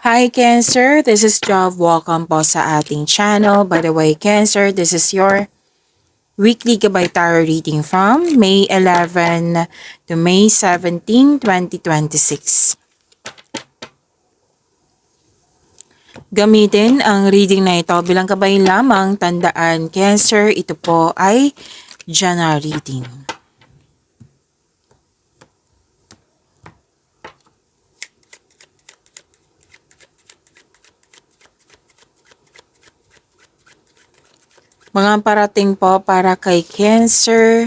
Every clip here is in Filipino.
Hi Cancer, this is Jov. Welcome po sa ating channel. By the way, Cancer, this is your weekly Gabay Tarot reading from May 11 to May 17, 2026. Gamitin ang reading na ito bilang gabay lamang. Tandaan, Cancer, ito po ay general reading. Mga parating po para kay Cancer.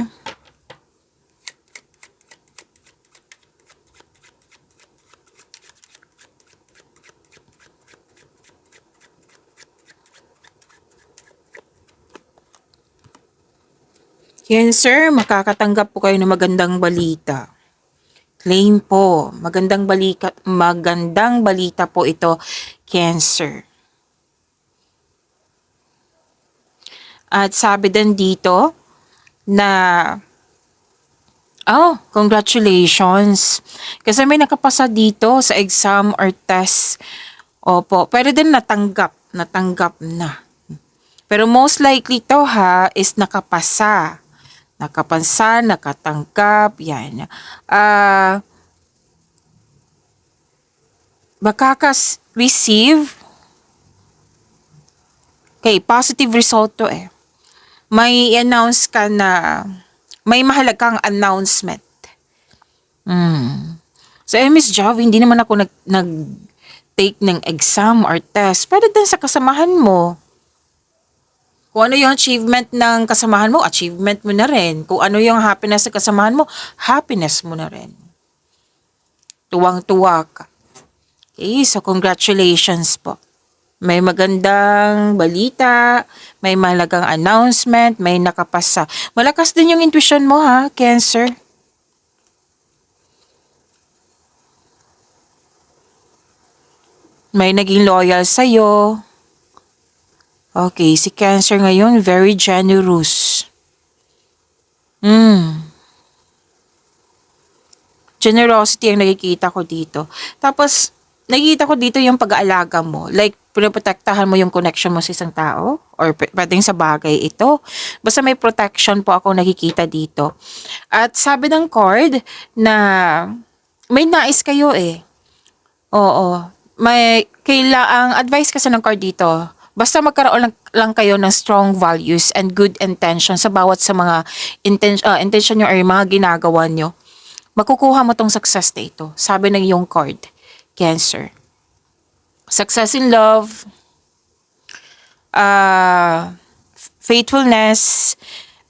Cancer, makakatanggap po kayo ng magandang balita. Claim po, magandang balita po ito, Cancer. At sabi din dito na, congratulations. Kasi may nakapasa dito sa exam or test. Opo, pwede din natanggap na. Pero most likely to is nakapasa. Nakatanggap, yan. Receive. Okay, positive result to eh. May announce ka na, may mahalagang announcement. So, Miss Jav, hindi naman ako nag-take ng exam or test. Pwede din sa kasamahan mo. Kung ano yung achievement ng kasamahan mo, achievement mo na rin. Kung ano yung happiness sa kasamahan mo, happiness mo na rin. Tuwang-tuwa ka. Okay, so congratulations po. May magandang balita, may mahalagang announcement, may nakapasa. Malakas din yung intuition mo ha, Cancer. May naging loyal sa'yo. Okay, si Cancer ngayon, very generous. Generosity ang nakikita ko dito. Tapos, nakikita ko dito yung pag-aalaga mo. Like, pinoprotektahan mo yung connection mo sa isang tao or pwedeng sa bagay ito. Basta may protection po ako nakikita dito. At sabi ng card na may nais kayo eh. Oo. Ang advice kasi ng card dito, basta magkaroon lang kayo ng strong values and good intention sa bawat sa mga intention nyo or mga ginagawa nyo, makukuha mo tong success dito. Sabi ng iyong card, Cancer. Success in love, faithfulness,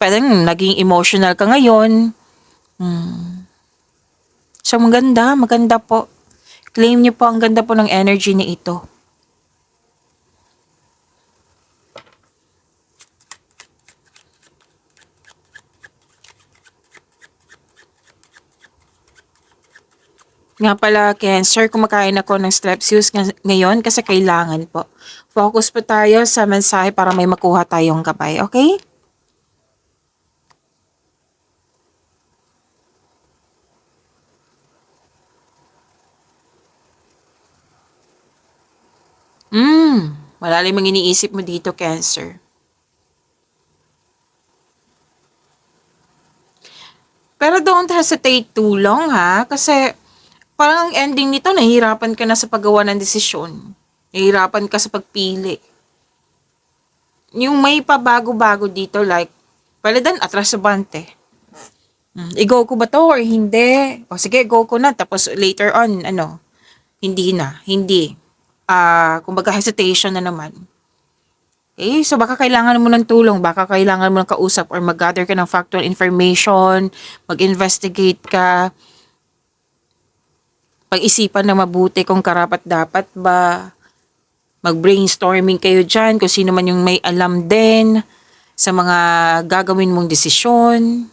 parang naging emotional ka ngayon. So maganda po. Claim niyo po, ang ganda po ng energy ni ito. Nga pala, Cancer, kumakain ako ng Strepsils ngayon kasi kailangan po. Focus po tayo sa mensahe para may makuha tayong gabay, okay? Malalim ang iniisip mo dito, Cancer. Pero don't hesitate too long ha, kasi parang ang ending nito, nahihirapan ka na sa paggawa ng desisyon. Nahihirapan ka sa pagpili. Yung may pabago-bago dito, like, palitan atras sa bante. I-go ko ba to or hindi? O sige, go ko na. Tapos later on, hindi na. Hindi. Kumbaga hesitation na naman. Okay, so baka kailangan mo ng tulong, baka kailangan mo ng kausap or mag-gather ka ng factual information, mag-investigate ka, pag-isipan na mabuti kung karapat-dapat ba, mag-brainstorming kayo dyan kung sino man yung may alam din sa mga gagawin mong desisyon.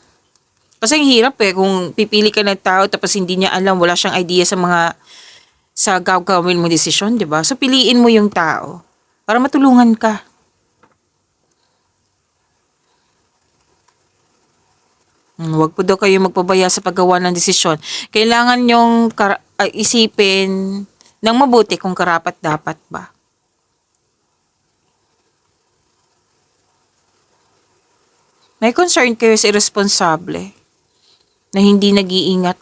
Kasi ang hirap kung pipili ka ng tao tapos hindi niya alam, wala siyang idea sa gagawin mong desisyon, di ba? So piliin mo yung tao para matulungan ka. Huwag po daw kayo magpabaya sa paggawa ng desisyon. Kailangan nyong isipin ng mabuti kung karapat-dapat ba. May concern kayo sa irresponsable na hindi nag-iingat.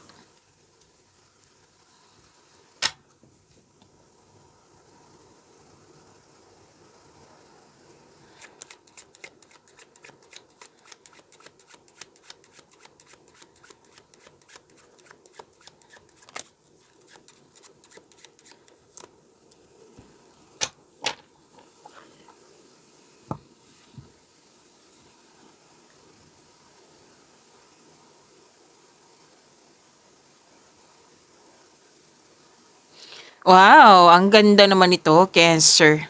Wow, ang ganda naman ito, Cancer.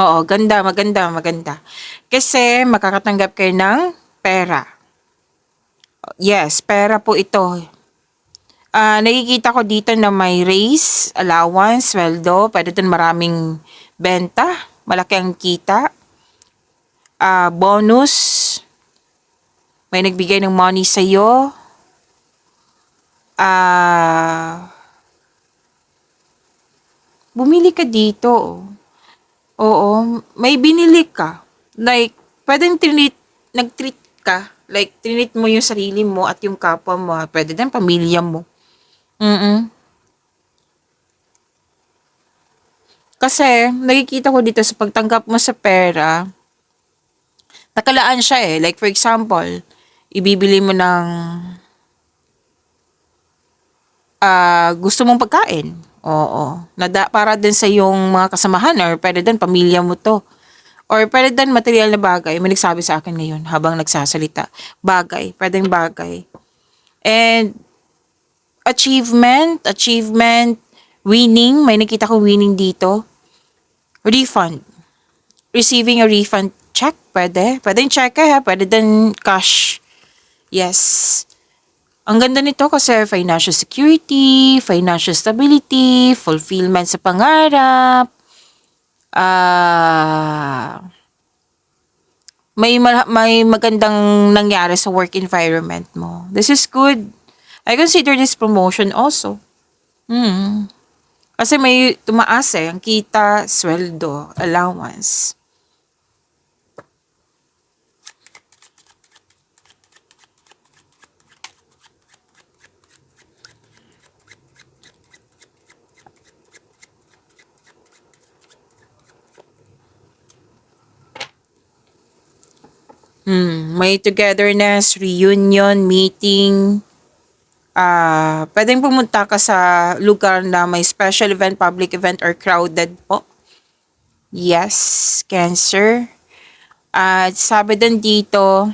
Oo, ganda, maganda, maganda. Kasi makakatanggap kayo ng pera. Yes, pera po ito. Nakikita ko dito na may raise, allowance, sweldo, pwede dun maraming benta, malaki ang kita, bonus, may nagbigay ng money sa'yo, bumili ka dito. Oo, may binili ka. Like, pwedeng nag-treat ka. Like, tinreat mo yung sarili mo at yung kapwa mo. Pwede din pamilya mo. Kasi, nakikita ko dito sa pagtanggap mo sa pera, nakalaan siya eh. Like, for example, ibibili mo ng gusto mong pagkain. Oo. Para din sa yung mga kasamahan or pwede din pamilya mo to. Or pwede din material na bagay. May nagsabi sa akin ngayon habang nagsasalita. Bagay. Pwedeng bagay. And achievement, winning. May nakita ko winning dito. Refund. Receiving a refund check. Pwede. Pwede yung check ha. Pwede din cash. Yes. Ang ganda nito kasi financial security, financial stability, fulfillment sa pangarap, may magandang nangyari sa work environment mo. This is good. I consider this promotion also. Kasi may tumaas eh, ang kita, sweldo, allowance. May togetherness, reunion, meeting. Pwedeng pumunta ka sa lugar na may special event, public event, or crowded po. Yes, Cancer. At sabi din dito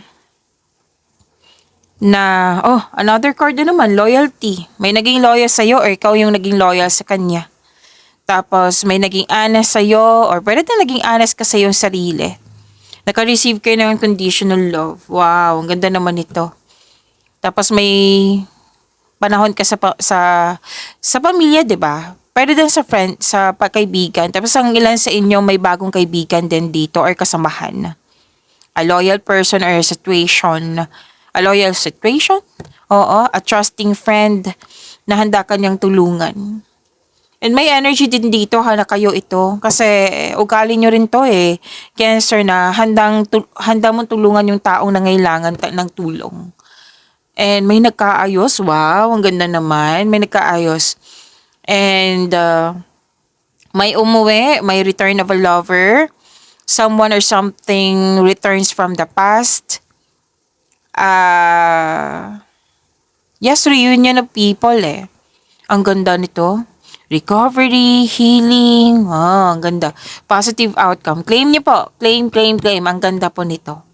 na, another card na naman, loyalty. May naging loyal sa'yo or ikaw yung naging loyal sa kanya. Tapos may naging honest sa'yo or pwede na naging honest ka sa iyong sarili. Naka-receive kayo ng unconditional love. Wow, ang ganda naman ito. Tapos may panahon ka sa pamilya, 'di ba? Pwede din sa friend, sa kaibigan. Tapos ang ilan sa inyo may bagong kaibigan din dito or kasamahan. A loyal person or a situation. A loyal situation? Oo, a trusting friend na handa kanyang tulungan. And may energy din dito na kayo ito. Kasi ugali nyo rin to eh. Cancer na handa mong tulungan yung taong nangailangan ng tulong. And may nagkaayos. Wow, ang ganda naman. May nagkaayos. And may umuwi. May return of a lover. Someone or something returns from the past. Yes, reunion of people eh. Ang ganda nito. Recovery, healing. Ang ganda. Positive outcome. Claim niyo po. Claim. Ang ganda po nito.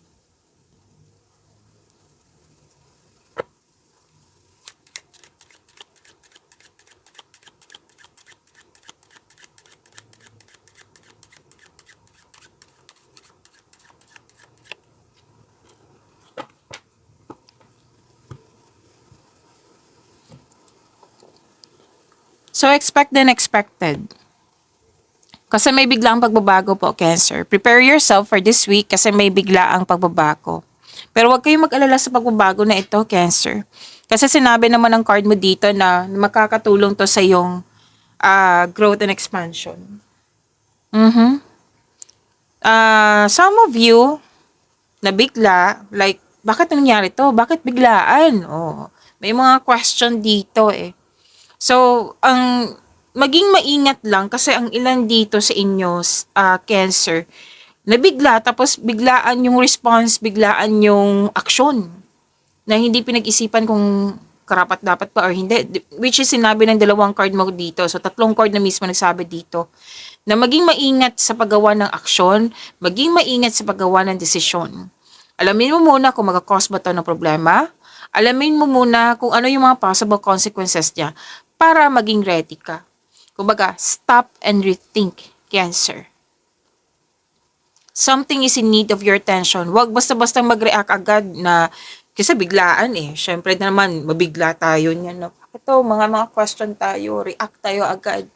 So, expect the unexpected. Kasi may biglaang pagbabago po, Cancer. Prepare yourself for this week kasi may biglaang pagbabago. Pero huwag kayong mag-alala sa pagbabago na ito, Cancer. Kasi sinabi naman ng card mo dito na makakatulong to sa iyong growth and expansion. Mhm. Some of you nabigla, like, bakit nangyari to? Bakit biglaan? Oh, may mga question dito eh. So, ang maging maingat lang kasi ang ilan dito sa inyo, Cancer, nabigla tapos biglaan yung response, biglaan yung aksyon na hindi pinag-isipan kung karapat dapat pa or hindi. Which is sinabi ng dalawang card mo dito. So, tatlong card na mismo nagsabi dito na maging maingat sa paggawa ng aksyon, maging maingat sa paggawa ng desisyon. Alamin mo muna kung magkakause ba ito ng problema. Alamin mo muna kung ano yung mga possible consequences niya para maging ready ka. Kumbaga, stop and rethink, Cancer. Something is in need of your attention. Huwag basta-basta mag-react agad na kasi biglaan eh. Syempre naman, mabigla tayo niyan. No? Ito, mga question tayo, react tayo agad.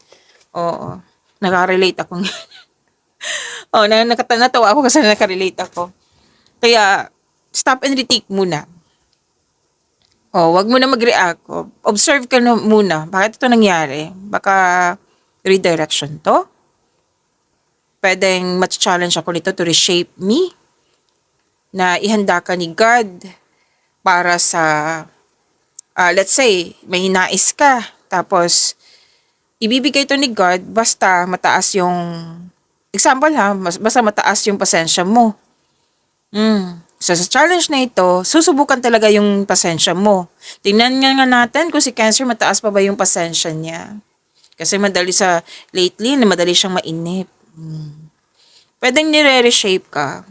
Oo. Nakarelate ako. Natawa ako kasi nakarelate ako. Kaya, stop and rethink muna. Wag mo na mag-react. Observe ka na muna. Bakit ito nangyari? Baka redirection to? Pwedeng match-challenge ako nito to reshape me? Na ihanda ka ni God para sa, let's say, may nais ka. Tapos, ibibigay to ni God basta mataas yung, example ha, basta mataas yung pasensya mo. So, sa challenge na ito, susubukan talaga yung pasensya mo. Tingnan nga natin kung si Cancer mataas pa ba yung pasensya niya. Kasi lately, na madali siyang mainip. Pwedeng nire-reshape ka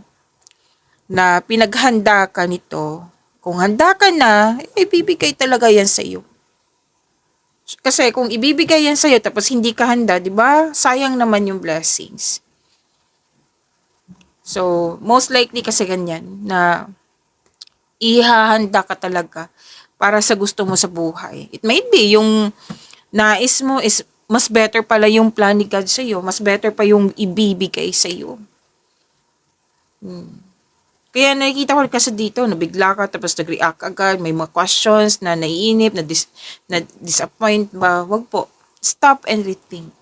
na pinaghanda ka nito. Kung handa ka na, ibibigay talaga yan sa iyo. Kasi kung ibibigay yan sa iyo tapos hindi ka handa, 'di ba? Sayang naman yung blessings. So, most likely kasi ganyan na ihahanda ka talaga para sa gusto mo sa buhay. It might be yung nais mo is mas better pala yung plan ni God sa iyo, mas better pa yung ibibigay sa iyo. Kaya nakikita ko kasi dito, nabigla ka tapos nag-react agad, may mga questions na naiinip, na disappoint ba, wag po. Stop and rethink.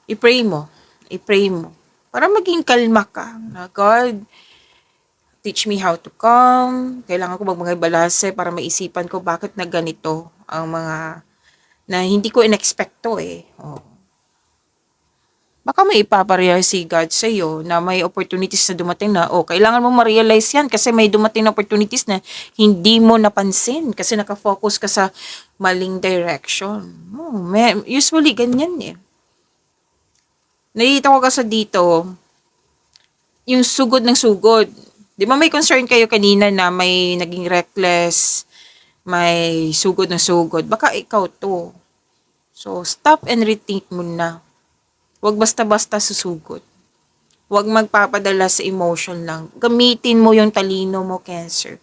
I-pray mo. I-pray mo. Para maging kalma ka. Na God, teach me how to calm. Kailangan ko mga balase para maisipan ko bakit na ganito ang mga na hindi ko inexpecto eh. Baka may ipaparealize si God sa iyo na may opportunities na dumating na, kailangan mo ma-realize yan kasi may dumating na opportunities na hindi mo napansin kasi nakafocus ka sa maling direction. Usually, ganyan eh. Nakikita ko kasi dito, yung sugod ng sugod. Di ba may concern kayo kanina na may naging reckless, may sugod ng sugod. Baka ikaw to. So, stop and rethink muna. Huwag basta-basta susugod. Huwag magpapadala sa emotion lang. Gamitin mo yung talino mo, Cancer.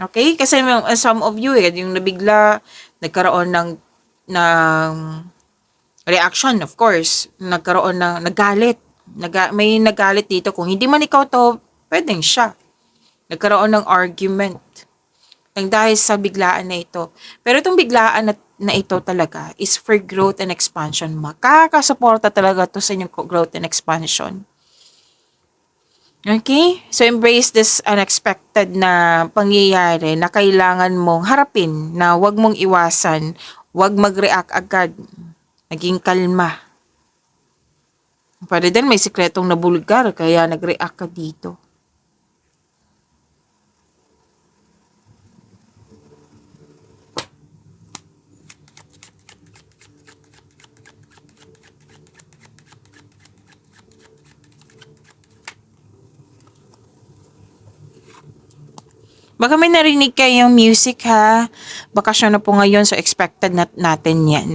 Okay? Kasi some of you, yung nabigla, nagkaroon ng reaction, of course. Nagalit. May nagalit dito. Kung hindi man ikaw to, pwedeng siya. Nagkaroon ng argument. Nang dahil sa biglaan na ito. Pero itong biglaan na ito talaga is for growth and expansion. Makakasuporta talaga to sa inyong growth and expansion. Okay? So, embrace this unexpected na pangyayari na kailangan mong harapin, na wag mong iwasan, wag mag-react agad. Naging kalma. Pwede din may sikretong nabulgar kaya nag-react ka dito. Baka may narinig kayong music ha. Bakasyon na po ngayon, so expected natin yan.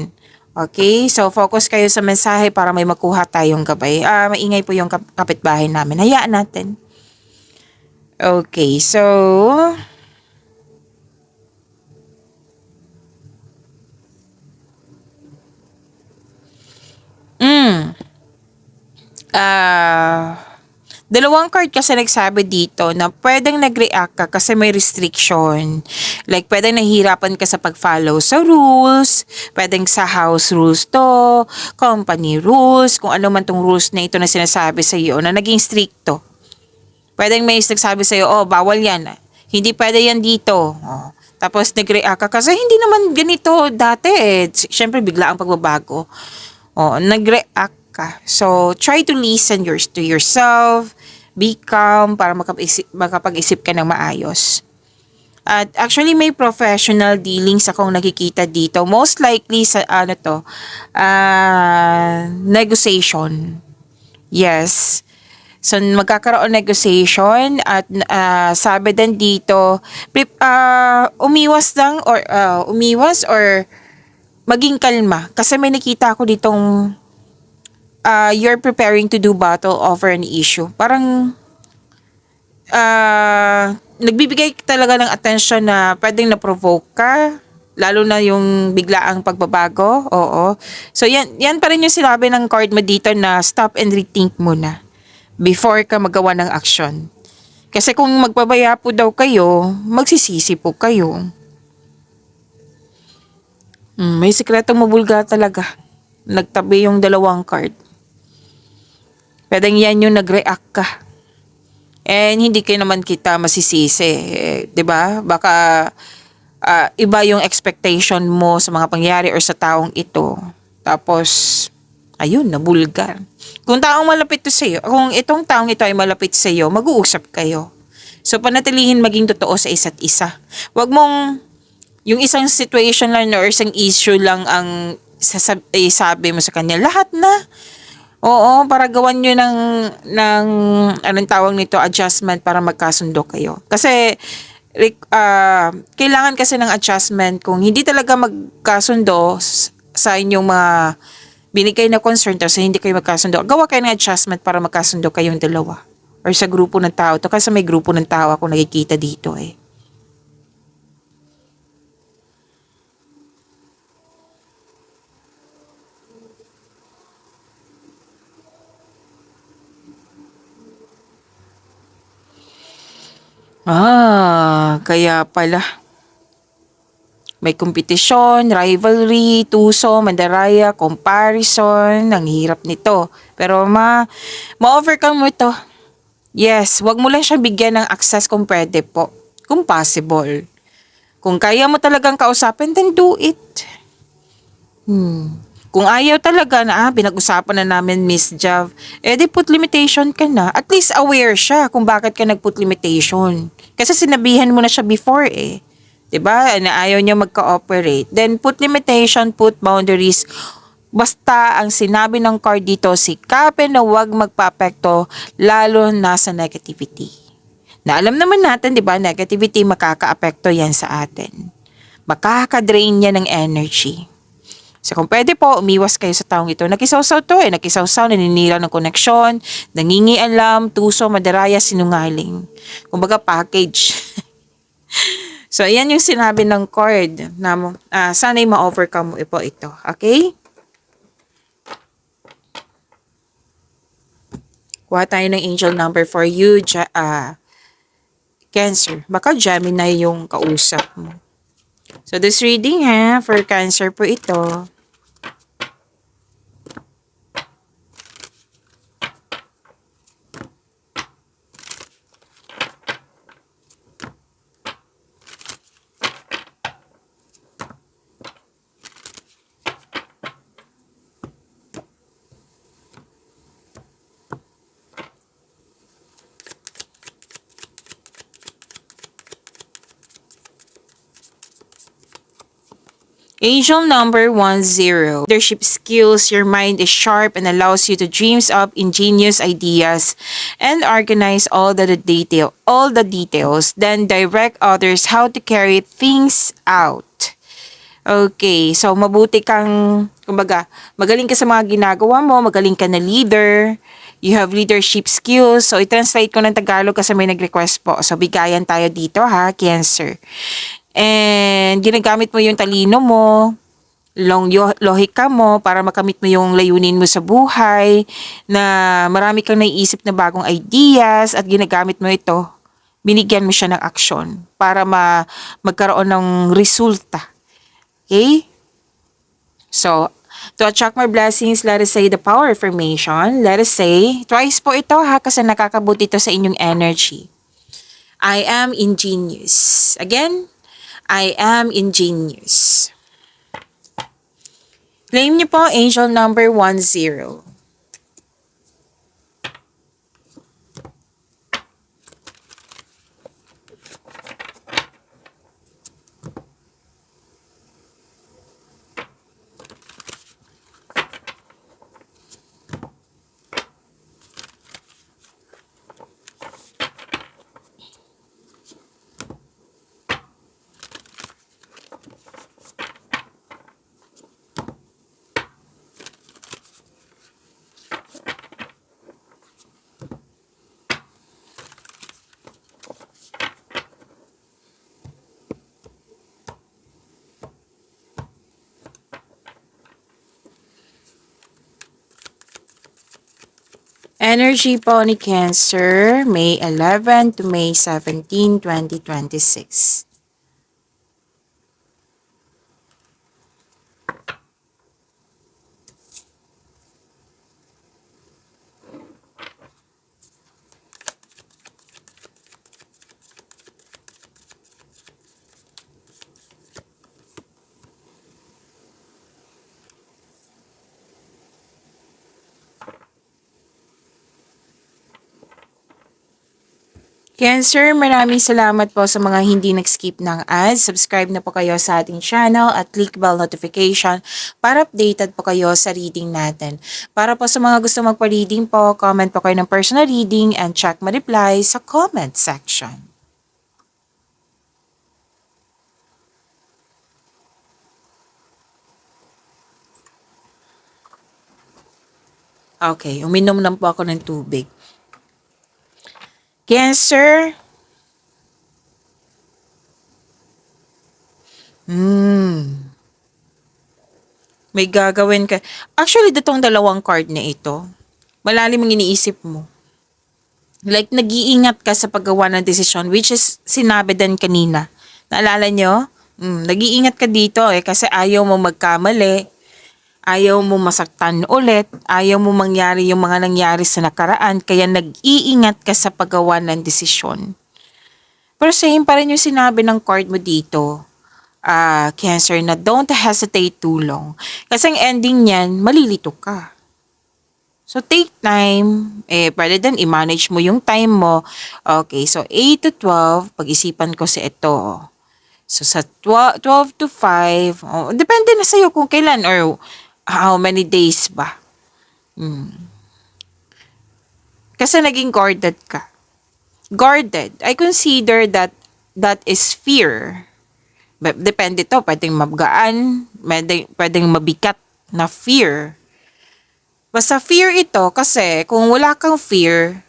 Okay? So, focus kayo sa mensahe para may makuha tayong gabay. Maingay po yung kapitbahay namin. Hayaan natin. Okay, so... Dalawang card kasi nagsabi dito na pwedeng nag-react ka kasi may restriction. Like, pwedeng nahihirapan ka sa pag-follow sa rules, pwedeng sa house rules to, company rules, kung ano man tong rules na ito na sinasabi sa iyo na naging stricto. Pwedeng may nagsabi sa iyo, oh, bawal yan. Hindi pwede yan dito. Oh. Tapos nag-react ka kasi hindi naman ganito dati eh. Siyempre, bigla ang pagbabago. Oh, nag-react ka. So, try to listen to yourself, be calm para makapag-isip ka ng maayos. At actually may professional dealings akong nakikita dito. Most likely sa negotiation. Yes. So magkakaroon negotiation at sabi din dito umiwas or maging kalma kasi may nakita ako ditong you're preparing to do battle over an issue. Parang nagbibigay talaga ng attention na pwedeng na-provoke ka, lalo na yung biglaang pagbabago. Oo. So yan pa rin yung sinabi ng card mo dito na stop and rethink muna before ka magawa ng action. Kasi kung magpabaya po daw kayo, magsisisi po kayo. May sikretong mabulga talaga. Nagtabi yung dalawang card. Pwedeng yan yung nag-react ka. And hindi kayo naman kita masisisi. 'Di ba? Baka iba yung expectation mo sa mga pangyayari or sa taong ito. Tapos, ayun, nabulgar. Kung itong taong ito ay malapit sa iyo, mag-uusap kayo. So, panatilihin maging totoo sa isa't isa. Huwag mong, yung isang situation lang or isang issue lang ang sabi mo sa kanya, lahat na. Oo, para gawan nyo ng anong tawag nito, adjustment para magkasundo kayo. Kasi, kailangan kasi ng adjustment kung hindi talaga magkasundo sa inyong mga binigay na concern tapos hindi kayo magkasundo. Gawa kayo ng adjustment para magkasundo kayong dalawa. Or sa grupo ng tao. Ito kasi may grupo ng tao ako nakikita dito eh. Kaya pala. May kompetisyon, rivalry, tuso, mandaraya, comparison. Ang hirap nito. Pero ma-overcome mo ito. Yes, wag mo lang siya bigyan ng access kung pwede po. Kung possible. Kung kaya mo talagang kausapin, then do it. Kung ayaw talaga na pinag-usapan na namin Miss Jav, di put limitation ka na. At least aware siya kung bakit ka nag-put limitation. Kasi sinabihan mo na siya before eh. 'Di ba? Na ayaw niya mag-cooperate. Then put limitation, put boundaries. Basta ang sinabi ng card dito, sikapin na huwag magpa-apekto lalo na sa negativity. Na alam naman natin, 'di ba, negativity makaka-apekto 'yan sa atin. Makaka-drain niya ng energy. So kung pwede po, umiwas kayo sa taong ito. Nakisawsaw to eh. Nakisawsaw, naninira ng koneksyon, nangingialam, tuso, madaraya, sinungaling. Kumbaga package. So ayan yung sinabi ng card na sana'y ma-overcome mo po ito. Okay? Kuha tayo ng angel number for you, Cancer. Baka Gemini yung kausap mo. So this reading for Cancer po ito. Angel number 10. Leadership skills. Your mind is sharp and allows you to dream up ingenious ideas and organize all the details. Then direct others how to carry things out. Okay, so mabuti kang, kumbaga, magaling ka sa mga ginagawa mo, magaling ka na leader, you have leadership skills. So, i-translate ko ng Tagalog kasi may nag-request po. So, bigayan tayo dito ha, Cancer. And ginagamit mo yung talino mo, lohika mo para makamit mo yung layunin mo sa buhay, na marami kang naiisip na bagong ideas at ginagamit mo ito, binigyan mo siya ng aksyon para magkaroon ng resulta. Okay? So, to attract more blessings, let us say the power affirmation. Let us say, twice po ito ha, kasi nakakabuti ito sa inyong energy. I am ingenious. Again, I am ingenious. Claim niyo po angel number 10. Energy po ni Cancer, May 11 to May 17, 2026. Cancer, maraming salamat po sa mga hindi nag-skip ng ads. Subscribe na po kayo sa ating channel at click bell notification para updated po kayo sa reading natin. Para po sa mga gusto magpa-reading po, comment po kayo ng personal reading and check my reply sa comment section. Okay, uminom lang po ako ng tubig. Cancer, may gagawin ka. Actually, ditong dalawang card na ito, malalim ang iniisip mo. Like, nag-iingat ka sa paggawa ng desisyon, which is sinabi din kanina. Naalala nyo? Nag-iingat ka dito kasi ayaw mo magkamali, ayaw mo masaktan ulit, ayaw mo mangyari yung mga nangyari sa nakaraan, kaya nag-iingat ka sa paggawa ng desisyon. Pero same pa rin yung sinabi ng card mo dito, Cancer, na don't hesitate too long. Kasi ang ending niyan, malilito ka. So, take time. Pwede din i-manage mo yung time mo. Okay, so 8 to 12, pag-isipan ko si ito. So, sa 12 to 5, depende na sa'yo kung kailan or how many days ba. Kasi naging guarded ka. Guarded, I consider that is fear. Depende to, pwedeng magaan, pwedeng mabigat na fear. Basta fear ito kasi kung wala kang fear,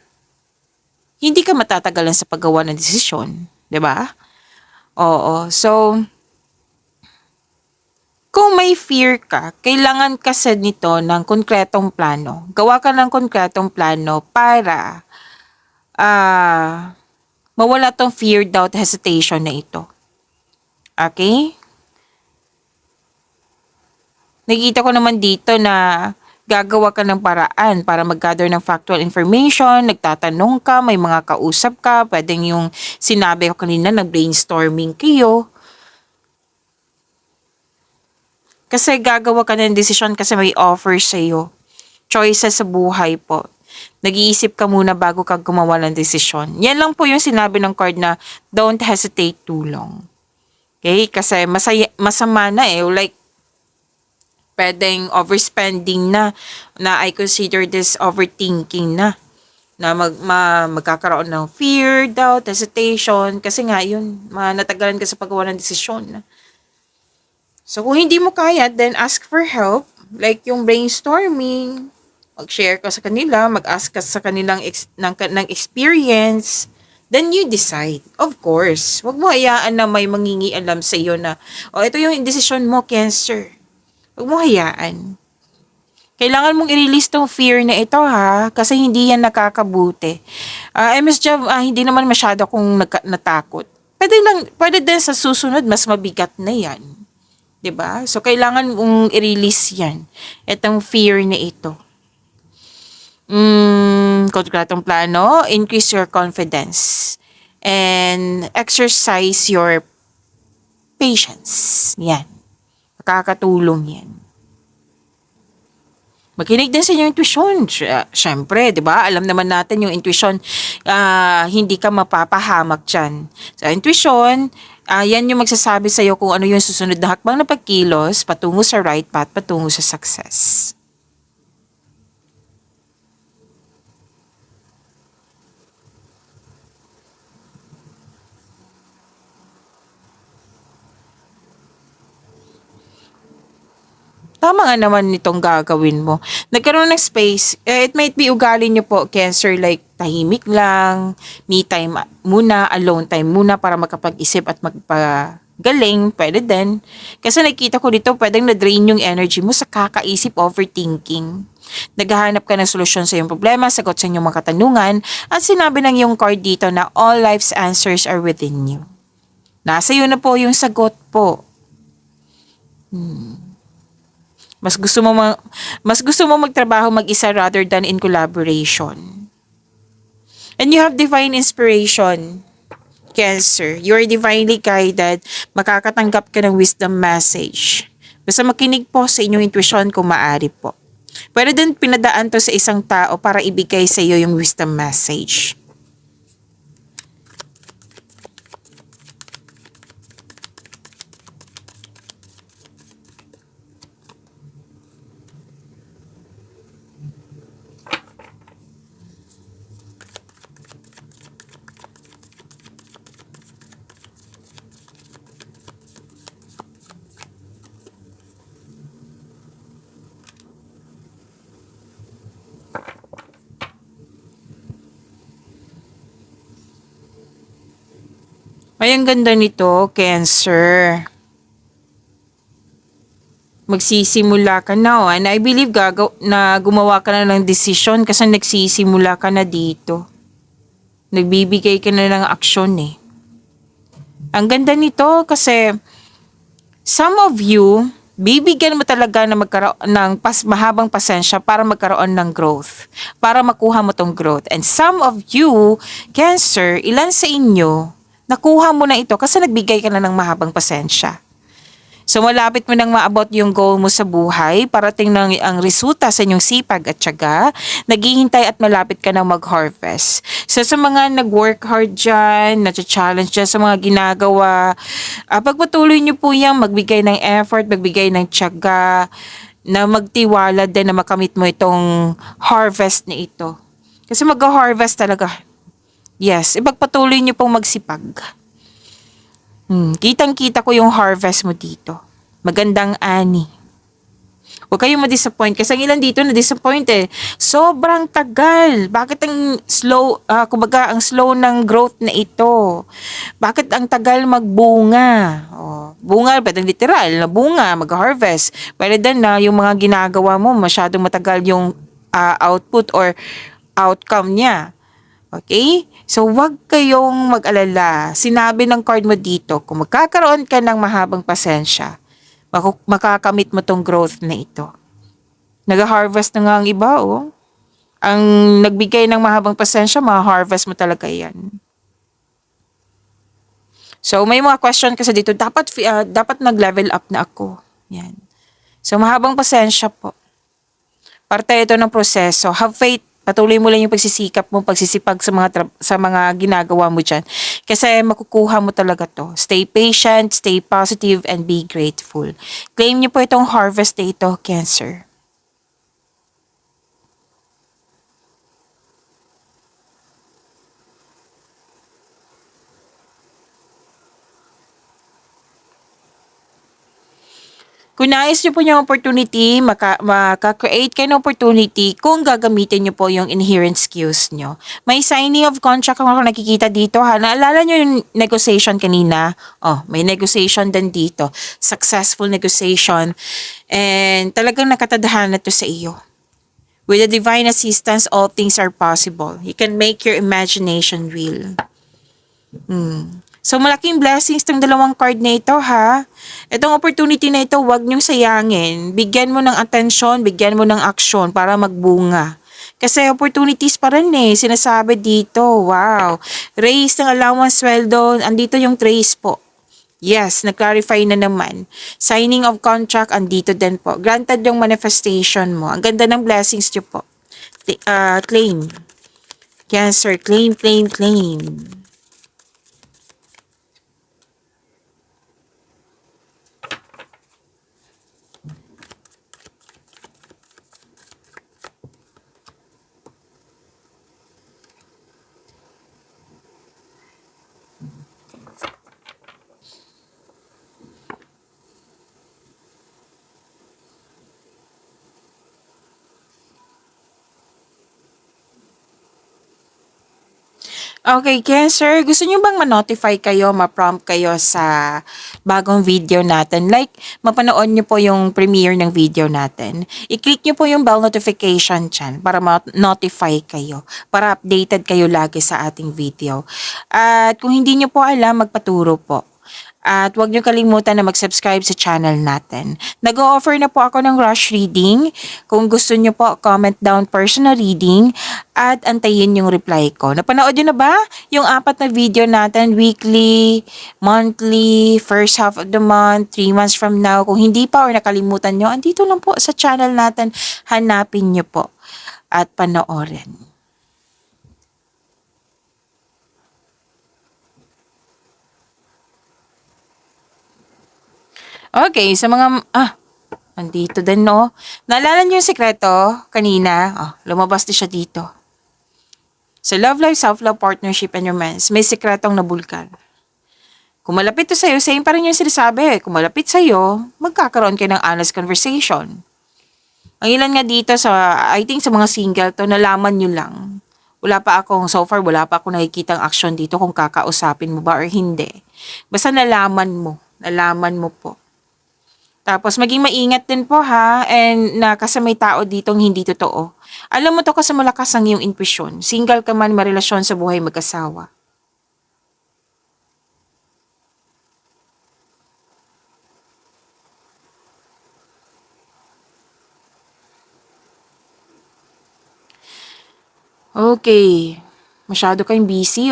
hindi ka matatagalan sa paggawa ng desisyon. 'Di ba? Oo. So, kung may fear ka, kailangan kasi nito ng konkretong plano. Gawa ka ng konkretong plano para mawala tong fear, doubt, hesitation na ito. Okay? Nakikita ko naman dito na gagawa ka ng paraan para mag-gather ng factual information, nagtatanong ka, may mga kausap ka, pwedeng yung sinabi ko kanina, nag-brainstorming kayo. Kasi gagawa ka ng desisyon kasi may offer sa'yo. Choices sa buhay po. Nag-iisip ka muna bago ka gumawa ng desisyon. Yan lang po yung sinabi ng card na don't hesitate too long. Okay? Kasi masama na like, pwedeng overspending na I consider this overthinking na magkakaroon ng fear, doubt, hesitation, kasi nga yun, natagalan ka sa paggawa ng desisyon. So, kung hindi mo kaya, then ask for help, like yung brainstorming, mag-share ka sa kanila, mag-ask ka sa kanilang ng experience, then you decide. Of course, wag mo hayaan na may mangingialam sa iyo na, ito yung desisyon mo, Cancer. Huwag mo hayaan. Kailangan mong i-release tong fear na ito ha, kasi hindi yan nakakabuti. MS Job, hindi naman masyado akong natakot. Pwede din sa susunod, mas mabigat na yan. 'Di ba? So, kailangan mong i-release yan. Itong fear na ito. Konkretong plano, increase your confidence. And exercise your patience. Yan. Makakatulong yan. Makinig din sa inyong intuition. Siyempre, di ba? Alam naman natin yung intuition, hindi ka mapapahamak dyan. Sa intuition, yan yung magsasabi sa'yo kung ano yung susunod na hakbang na pagkilos patungo sa right path, patungo sa success. Tama nga naman nitong gagawin mo. Nagkaroon ng space, it might be ugali nyo po, Cancer, like tahimik lang, me time muna, alone time muna para makapag-isip at magpagaling, pwede din. Kasi nakikita ko dito, pwedeng na-drain yung energy mo sa kakaisip, overthinking. Naghahanap ka ng solusyon sa iyong problema, sagot sa inyong mga katanungan, at sinabi ng iyong card dito na all life's answers are within you. Nasa iyo na po yung sagot po. Mas gusto mo magtrabaho mag-isa rather than in collaboration. And you have divine inspiration, Cancer. You are divinely guided. Makakatanggap ka ng wisdom message. Basta makinig po sa inyong intuition kung maaari po. Pwede din pinadaan to sa isang tao para ibigay sa iyo yung wisdom message. Ay, ang ganda nito, Cancer. Magsisimula ka na, and I believe na gumawa ka na ng decision kasi nagsisimula ka na dito. Nagbibigay ka na ng aksyon eh. Ang ganda nito kasi some of you, bibigyan mo talaga na magkaroon ng mahabang pasensya para magkaroon ng growth. Para makuha mo tong growth. And some of you, Cancer, ilan sa inyo, nakuha mo na ito kasi nagbigay ka na ng mahabang pasensya. So malapit mo nang maabot yung goal mo sa buhay, parating nang ang resulta sa inyong sipag at tiyaga, naghihintay at malapit ka nang mag-harvest. So sa mga nag-work hard dyan, na-challenge dyan sa mga ginagawa, pagpatuloy nyo po yan, magbigay ng effort, magbigay ng tiyaga, na magtiwala din na makamit mo itong harvest na ito. Kasi mag-harvest talaga. Yes, ipagpatuloy nyo pong magsipag. Kitang-kita ko yung harvest mo dito. Magandang ani. Huwag kayong ma-disappoint kasi ang ilan dito na-disappoint eh. Sobrang tagal. Bakit ang slow, kumbaga ang slow ng growth na ito? Bakit ang tagal magbunga? Bunga, pwedeng literal na bunga, mag-harvest. Pwede din na yung mga ginagawa mo masyadong matagal yung output or outcome niya. Okay? So, wag kayong mag-alala. Sinabi ng card mo dito, kung magkakaroon ka ng mahabang pasensya, makakamit mo tong growth na ito. Nag-harvest na nga ang iba, oh. Ang nagbigay ng mahabang pasensya, ma-harvest mo talaga yan. So, may mga question kasi dito, dapat nag-level up na ako. Yan. So, mahabang pasensya po. Parte ito ng proseso. Have faith. Patuloy mo lang yung pagsisikap mo, pagsisipag sa mga ginagawa mo dyan. Kasi makukuha mo talaga to. Stay patient, stay positive, and be grateful. Claim niyo po itong harvest day ito, Cancer. Kung nais niyo po yung opportunity, maka-create kayo ng opportunity kung gagamitin niyo po yung inherent skills niyo. May signing of contract ako nakikita dito ha. Naalala niyo yung negotiation kanina? Oh, may negotiation din dito. Successful negotiation. And talagang nakatadhana to sa iyo. With the divine assistance, all things are possible. You can make your imagination real. So, malaking blessings tong dalawang card na ito, ha? Itong opportunity na ito, huwag niyong sayangin. Bigyan mo ng atensyon, bigyan mo ng aksyon para magbunga. Kasi opportunities pa rin sinasabi dito. Wow. Raise ng allowance sweldo, andito yung trace po. Yes, na-clarify na naman. Signing of contract, andito din po. Granted yung manifestation mo. Ang ganda ng blessings niyo po. Claim. Cancer, claim, claim, claim. Okay, Cancer, gusto niyo bang ma-notify kayo, ma-prompt kayo sa bagong video natin? Like, mapanood niyo po yung premiere ng video natin. I-click niyo po yung bell notification dyan para ma-notify kayo, para updated kayo lagi sa ating video. At kung hindi niyo po alam, magpaturo po. At huwag niyo kalimutan na mag-subscribe sa channel natin. Nag-o-offer na po ako ng rush reading. Kung gusto niyo po, comment down personal reading at antayin yung reply ko. Napanood niyo na ba yung 4 na video natin? Weekly, monthly, first half of the month, 3 months from now. Kung hindi pa or nakalimutan niyo, andito lang po sa channel natin. Hanapin niyo po at panoorin. Okay, sa mga, andito din, no? Naalala niyo yung sekreto kanina? Lumabas din siya dito. Sa love life, self-love, partnership, and romance, may sekretong nabulkan. Kung malapit to sa'yo, same pa rin yung sinasabi. Kung malapit sa'yo, magkakaroon kayo ng honest conversation. Ang ilan nga dito I think sa mga single to, nalaman nyo lang. So far, wala pa akong nakikitang action dito kung kakausapin mo ba or hindi. Basta nalaman mo po. Tapos maging maingat din po ha, and na kasi may tao ditong hindi totoo. Alam mo to kasi malakas ang iyong intuition. Single ka man, marelasyon sa buhay mag-asawa. Okay. Masyado kayong busy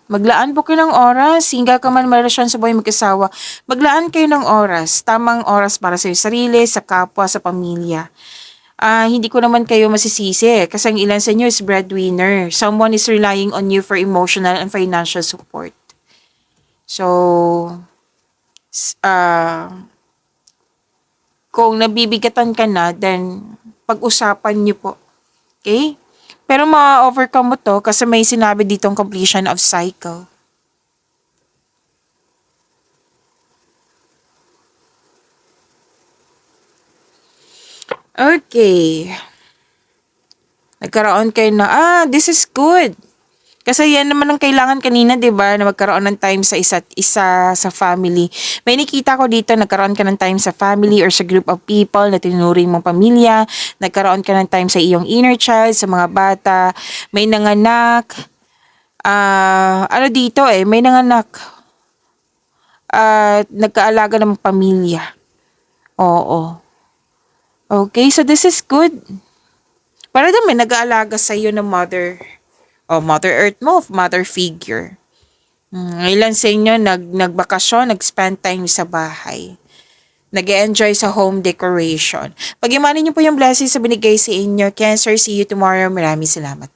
Maglaan po kayo ng oras. Single ka man, marelasyon sa buhay mag-asawa. Maglaan kayo ng oras. Tamang oras para sa sarili, sa kapwa, sa pamilya. Hindi ko naman kayo masisisi kasi ang ilan sa inyo is breadwinner. Someone is relying on you for emotional and financial support. So, kung nabibigatan ka na, then pag-usapan niyo po. Okay? Pero ma-overcome mo to kasi may sinabi ditong completion of cycle. Okay. Nagkaroon kayo this is good. Kasi yan naman ang kailangan kanina, 'di ba? Na magkaroon ng time sa isa't isa, sa family. May nakita ko dito, nagkaroon ka ng time sa family or sa group of people na tinuring mong pamilya. Nagkaroon ka ng time sa iyong inner child, sa mga bata. May nanganak. May nanganak. Nagkaalaga ng pamilya. Oo. Okay, so this is good. Para daw may nag-aalaga sa iyo ng mother Earth mo, mother figure. Ilan sa inyo nagbakasyon, nag-spend time sa bahay. Nag-enjoy sa home decoration. Pag-imanin niyo po yung blessings sa binigay sa inyo. Cancer, see you tomorrow. Maraming salamat.